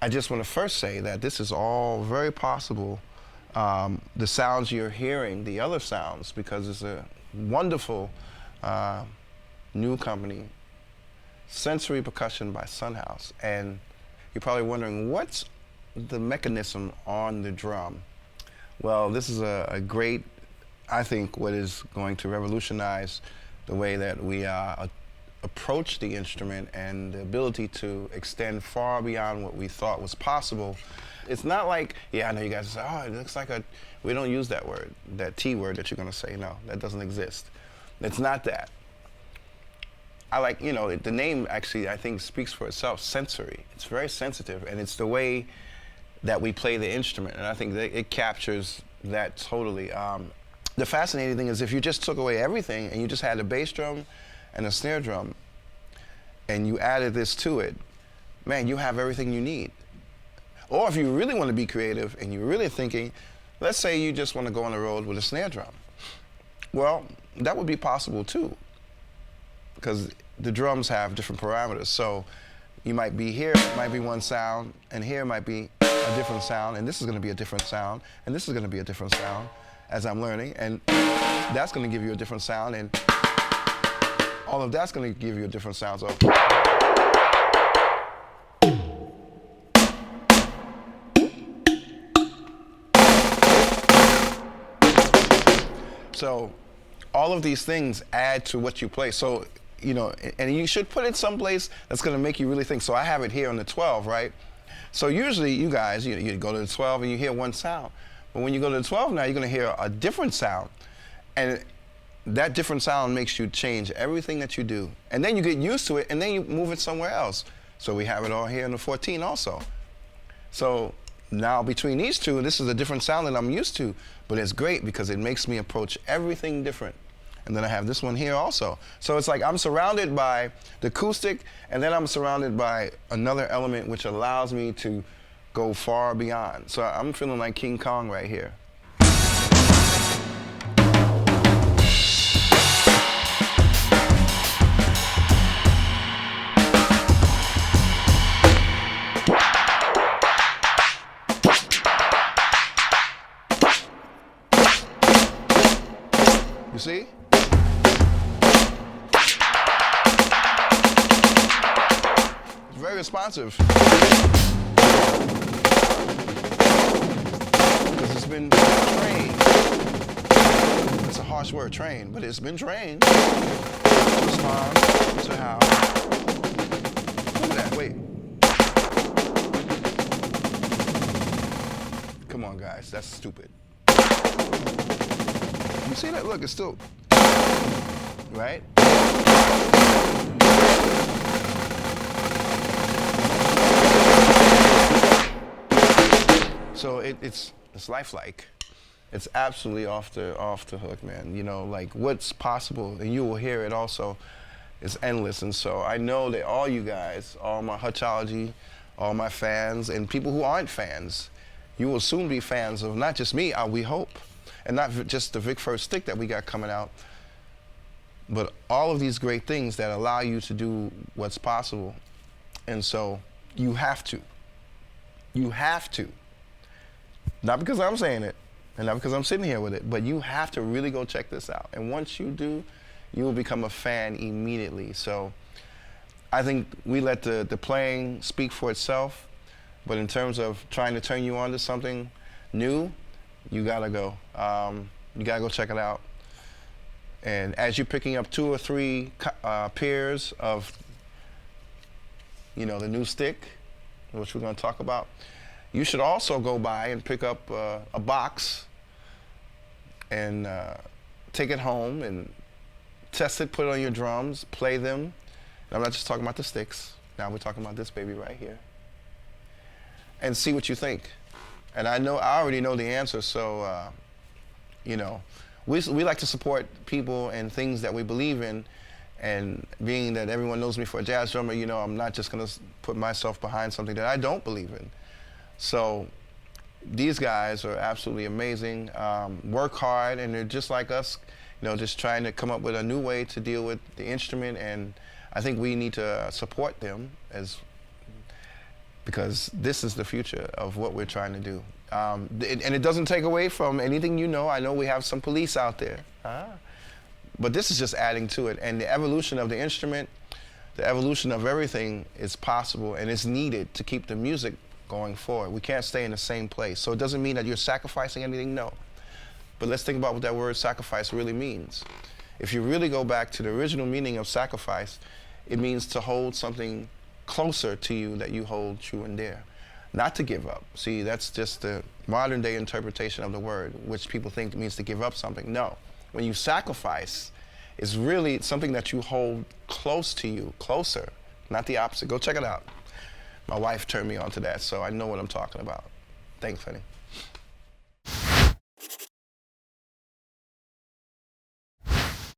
I just want to first say that this is all very possible. The sounds you're hearing, the other sounds, because it's a wonderful new company, Sensory Percussion by Sunhouse. And you're probably wondering, what's the mechanism on the drum? Well, this is a great, I think, what is going to revolutionize the way that we approach the instrument and the ability to extend far beyond what we thought was possible. It's not like, yeah, I know you guys say, oh, it looks like we don't use that word, that T word that you're going to say. No, that doesn't exist. It's not that. I like, you know, the name actually, I think, speaks for itself, sensory. It's very sensitive, and it's the way that we play the instrument, and I think that it captures that totally. The fascinating thing is if you just took away everything and you just had a bass drum and a snare drum and you added this to it, man, you have everything you need. Or if you really want to be creative and you're really thinking, let's say you just want to go on the road with a snare drum. Well, that would be possible too, because the drums have different parameters. So you might be here, it might be one sound, and here might be a different sound, and this is going to be a different sound, and this is going to be a different sound as I'm learning, and that's going to give you a different sound, and all of that's going to give you a different sound. So all of these things add to what you play. So, you know, and you should put it someplace that's going to make you really think. So I have it here on the 12, right? So usually you guys, you go to the 12 and you hear one sound. But when you go to the 12 now, you're going to hear a different sound. And that different sound makes you change everything that you do. And then you get used to it, and then you move it somewhere else. So we have it all here in the 14 also. So now between these two, this is a different sound that I'm used to, but it's great because it makes me approach everything different. And then I have this one here also. So it's like I'm surrounded by the acoustic, and then I'm surrounded by another element which allows me to go far beyond. So I'm feeling like King Kong right here. You see? It's very responsive. Because it's been trained. It's a harsh word, trained, but it's been trained to respond to how. Look at that, wait. Come on, guys, that's stupid. You see that? Look, it's still, right? So it's lifelike. It's absolutely off the hook, man. You know, like what's possible, and you will hear it also, is endless. And so I know that all you guys, all my Hutchology, all my fans, and people who aren't fans, you will soon be fans of not just me, we hope, and not just the Vic Firth stick that we got coming out, but all of these great things that allow you to do what's possible. And so you have to. You have to. Not because I'm saying it, and not because I'm sitting here with it, but you have to really go check this out. And once you do, you will become a fan immediately. So I think we let the playing speak for itself, but in terms of trying to turn you on to something new, you gotta go. You gotta go check it out. And as you're picking up 2 or 3 pairs of, you know, the new stick, which we're gonna talk about, you should also go by and pick up a box and take it home and test it, put it on your drums, play them. And I'm not just talking about the sticks. Now we're talking about this baby right here. And see what you think. And I already know the answer, so, you know, we like to support people and things that we believe in. And being that everyone knows me for a jazz drummer, you know, I'm not just gonna put myself behind something that I don't believe in. So these guys are absolutely amazing, work hard, and they're just like us, you know, just trying to come up with a new way to deal with the instrument, and I think we need to support them as because this is the future of what we're trying to do. And it doesn't take away from anything you know. I know we have some police out there. But this is just adding to it. And the evolution of the instrument, the evolution of everything is possible and it's needed to keep the music going forward. We can't stay in the same place. So it doesn't mean that you're sacrificing anything, no. But let's think about what that word sacrifice really means. If you really go back to the original meaning of sacrifice, it means to hold something closer to you that you hold true and dear. Not to give up. See, that's just the modern day interpretation of the word, which people think it means to give up something. No. When you sacrifice, it's really something that you hold close to you, closer, not the opposite. Go check it out. My wife turned me on to that, so I know what I'm talking about. Thanks, honey.